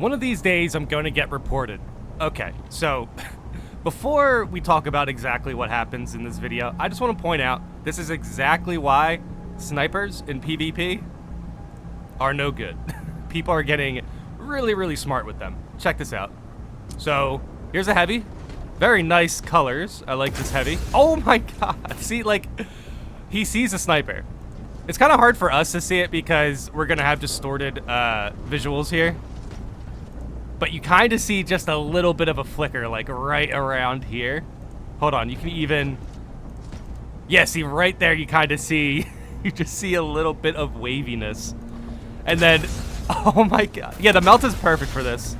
One of these days, I'm going to get reported. Okay, so before we talk about exactly what happens in this video, I just want to point out this is exactly why snipers in PvP are no good. People are getting really, really smart with them. Check this out. So here's a heavy. Very nice colors. I like this heavy. Oh my god. See, like, he sees a sniper. It's kind of hard for us to see it because we're going to have distorted visuals here. But you kind of see just a little bit of a flicker, like right around here. Hold on, you can even... Yeah, see, right there you kind of see... You just see a little bit of waviness. And then... Oh my god. Yeah, the Melta's perfect for this.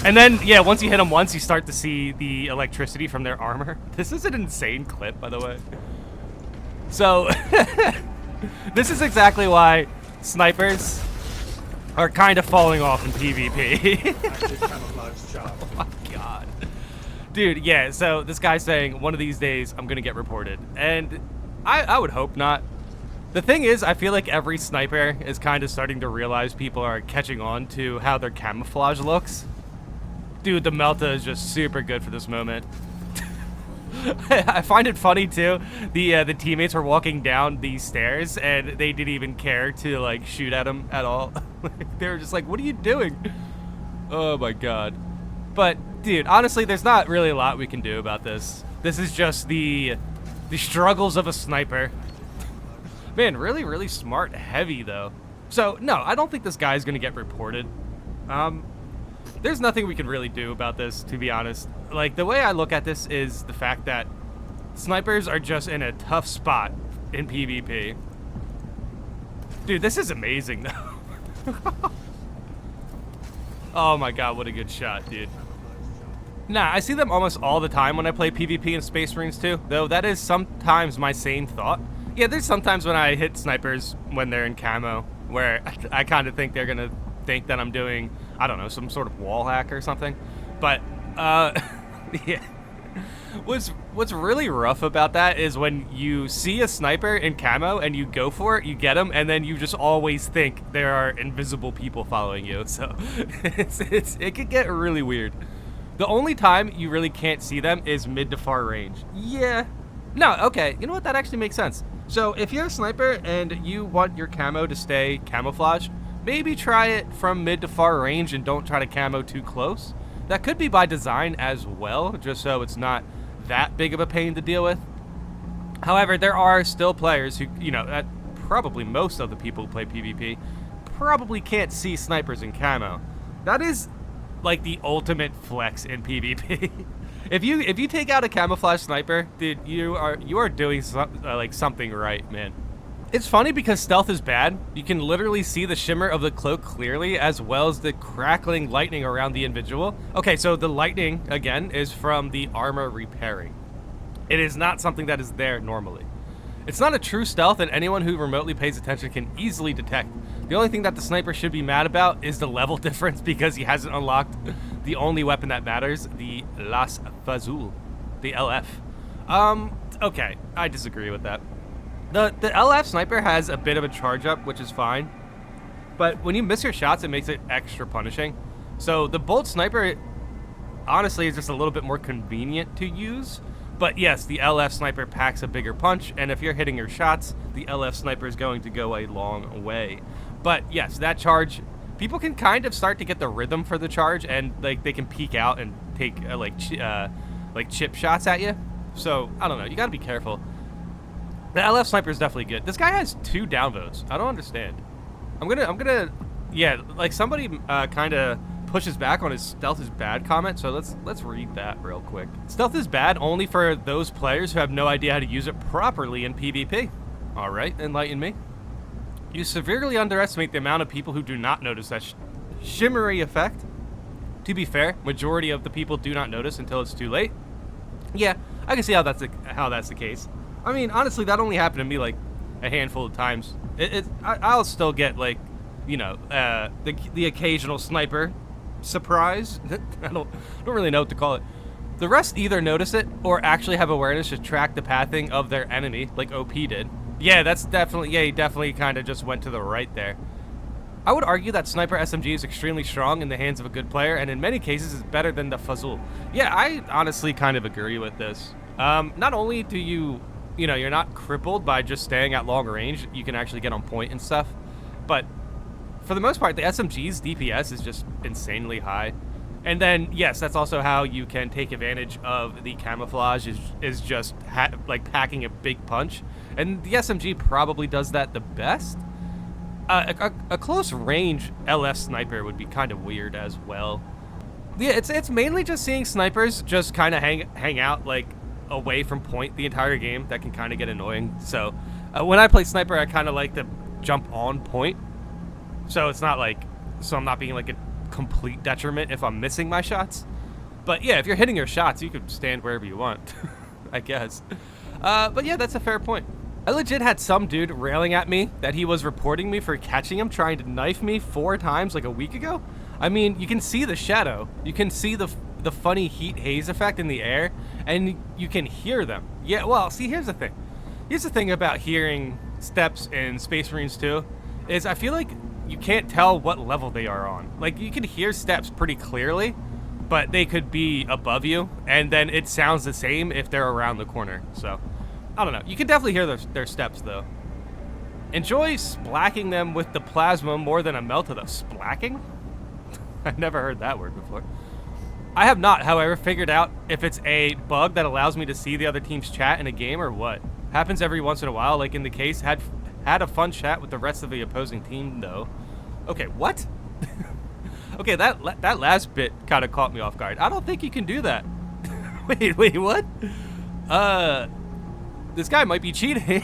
And then, yeah, once you hit them once, you start to see the electricity from their armor. This is an insane clip, by the way. So... This is exactly why snipers are kind of falling off in PvP. Oh my god. Dude, yeah, so this guy's saying, one of these days, I'm gonna get reported. And I would hope not. The thing is, I feel like every sniper is kind of starting to realize people are catching on to how their camouflage looks. Dude, the Melta is just super good for this moment. I find it funny too. The teammates were walking down these stairs and they didn't even care to like shoot at him at all. They were just like, "What are you doing?" Oh my god. But dude, honestly, there's not really a lot we can do about this. This is just the struggles of a sniper. Man, really, really smart heavy though. So no, I don't think this guy's gonna get reported. There's nothing we can really do about this, to be honest. Like, the way I look at this is the fact that snipers are just in a tough spot in PvP. Dude, this is amazing, though. Oh my god, what a good shot, dude. Nah, I see them almost all the time when I play PvP in Space Marines too, though that is sometimes my same thought. Yeah, there's sometimes when I hit snipers when they're in camo, where I kind of think they're gonna think that I'm doing, I don't know, some sort of wall hack or something. But yeah, what's really rough about that is when you see a sniper in camo and you go for it, you get him, and then you just always think there are invisible people following you. So it could get really weird. The only time you really can't see them is mid to far range. Yeah. No, okay, you know what, that actually makes sense. So if you're a sniper and you want your camo to stay camouflage, maybe try it from mid to far range and don't try to camo too close. That could be by design as well, just so it's not that big of a pain to deal with. However, there are still players who, you know, probably most of the people who play PvP probably can't see snipers in camo. That is like the ultimate flex in PvP. If you take out a camouflage sniper, dude, you are doing like something right, man. It's funny because stealth is bad. You can literally see the shimmer of the cloak clearly, as well as the crackling lightning around the individual. Okay, so the lightning, again, is from the armor repairing. It is not something that is there normally. It's not a true stealth, and anyone who remotely pays attention can easily detect. The only thing that the sniper should be mad about is the level difference, because he hasn't unlocked the only weapon that matters, the Las Fazul, the LF. Okay, I disagree with that. The LF sniper has a bit of a charge up, which is fine, but when you miss your shots, it makes it extra punishing. So the bolt sniper, honestly, is just a little bit more convenient to use. But yes, the LF sniper packs a bigger punch, and if you're hitting your shots, the LF sniper is going to go a long way. But yes, that charge, people can kind of start to get the rhythm for the charge, and like they can peek out and take like chip shots at you. So I don't know, you got to be careful. The LF sniper is definitely good. This guy has 2 downvotes. I don't understand. I'm gonna, yeah, like somebody kind of pushes back on his stealth is bad comment. So let's read that real quick. Stealth is bad only for those players who have no idea how to use it properly in PvP. All right, enlighten me. You severely underestimate the amount of people who do not notice that shimmery effect. To be fair, majority of the people do not notice until it's too late. Yeah, I can see how that's the case. I mean, honestly, that only happened to me like a handful of times. I'll still get like, you know, the occasional sniper surprise. I don't really know what to call it. The rest either notice it or actually have awareness to track the pathing of their enemy, like OP did. Yeah, that's definitely, yeah, he definitely kind of just went to the right there. I would argue that Sniper SMG is extremely strong in the hands of a good player, and in many cases is better than the Fazul. Yeah, I honestly kind of agree with this. Not only do you're not crippled by just staying at long range, you can actually get on point and stuff, but for the most part, the SMG's DPS is just insanely high. And then, yes, that's also how you can take advantage of the camouflage, is just like packing a big punch. And the SMG probably does that the best. A close range LF sniper would be kind of weird as well. Yeah, it's mainly just seeing snipers just kind of hang out like away from point the entire game. That can kind of get annoying. So when I play sniper, I kind of like to jump on point. So it's not like, so I'm not being like a complete detriment if I'm missing my shots. But yeah, if you're hitting your shots, you could stand wherever you want, I guess. But yeah, that's a fair point. I legit had some dude railing at me that he was reporting me for catching him trying to knife me 4 times like a week ago. I mean, you can see the shadow. You can see the funny heat haze effect in the air, and you can hear them. Yeah, well, see, here's the thing. Here's the thing about hearing steps in Space Marines 2, is I feel like you can't tell what level they are on. Like, you can hear steps pretty clearly, but they could be above you, and then it sounds the same if they're around the corner. So, I don't know. You can definitely hear their steps, though. Enjoy splacking them with the plasma more than a Melta, though. Splacking? I've never heard that word before. I have not, however, figured out if it's a bug that allows me to see the other team's chat in a game or what. Happens every once in a while, like in the case, had a fun chat with the rest of the opposing team, though. Okay, what? Okay, that last bit kind of caught me off guard. I don't think you can do that. Wait, what? This guy might be cheating.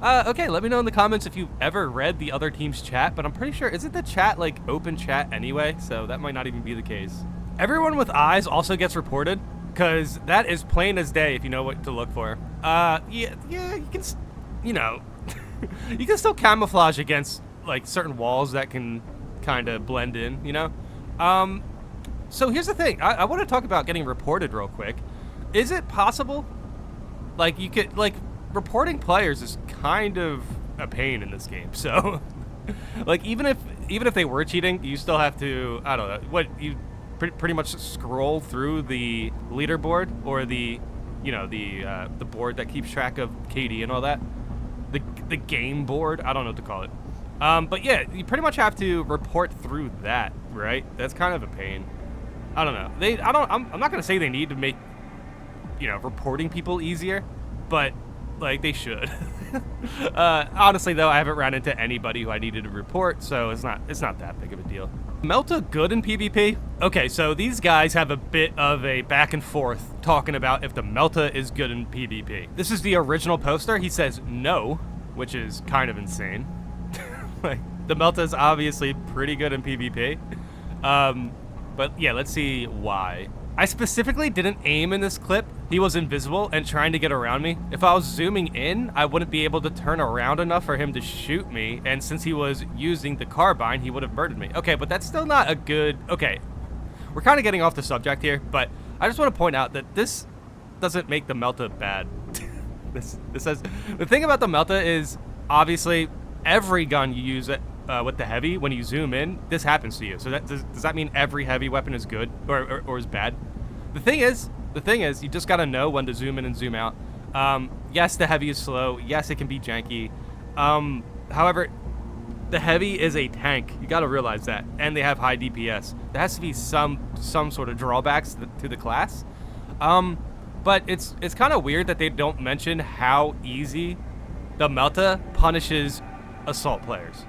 Okay, let me know in the comments if you've ever read the other team's chat, but I'm pretty sure, isn't the chat like open chat anyway? So that might not even be the case. Everyone with eyes also gets reported, because that is plain as day if you know what to look for. Yeah, you can, you know, you can still camouflage against like certain walls that can kind of blend in, you know? So here's the thing. I want to talk about getting reported real quick. Is it possible, like, you could, like, reporting players is kind of a pain in this game. So, like, even if they were cheating, you still have to, I don't know, what, you pretty much scroll through the leaderboard or the, you know, the board that keeps track of KD and all that. The game board, I don't know what to call it. But yeah, you pretty much have to report through that, right? That's kind of a pain. I don't know. I'm not gonna say they need to make, you know, reporting people easier, but like they should. Honestly though, I haven't ran into anybody who I needed to report, so it's not that big of a deal. Melta good in PvP? Okay, so these guys have a bit of a back and forth talking about if the Melta is good in PvP. This is the original poster. He says no, which is kind of insane. Like, the Melta is obviously pretty good in PvP. But yeah, let's see why. I specifically didn't aim in this clip. He was invisible and trying to get around me. If I was zooming in, I wouldn't be able to turn around enough for him to shoot me. And since he was using the carbine, he would have murdered me. Okay, but that's still not a good... Okay, we're kind of getting off the subject here, but I just want to point out that this doesn't make the Melta bad. This says... The thing about the Melta is, obviously, every gun you use with the heavy, when you zoom in, this happens to you. So that does that mean every heavy weapon is good or is bad? The thing is, you just gotta know when to zoom in and zoom out. Yes, the heavy is slow. Yes, it can be janky. However, the heavy is a tank. You gotta realize that, and they have high DPS. There has to be some sort of drawbacks to the class. But it's kind of weird that they don't mention how easy the Melta punishes assault players.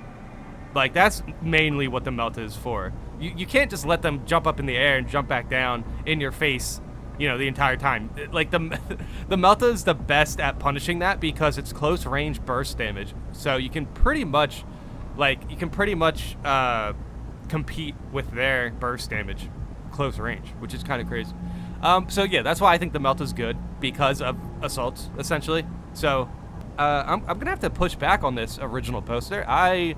Like, that's mainly what the Melta is for. You can't just let them jump up in the air and jump back down in your face, you know, the entire time. Like, the Melta is the best at punishing that because it's close range burst damage. So you can pretty much, compete with their burst damage close range, which is kind of crazy. So yeah, that's why I think the Melta is good, because of assaults, essentially. So I'm gonna have to push back on this original poster. I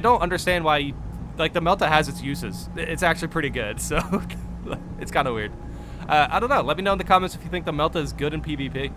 don't understand why, like, the Melta has its uses. It's actually pretty good, so it's kind of weird. I don't know. Let me know in the comments if you think the Melta is good in PvP.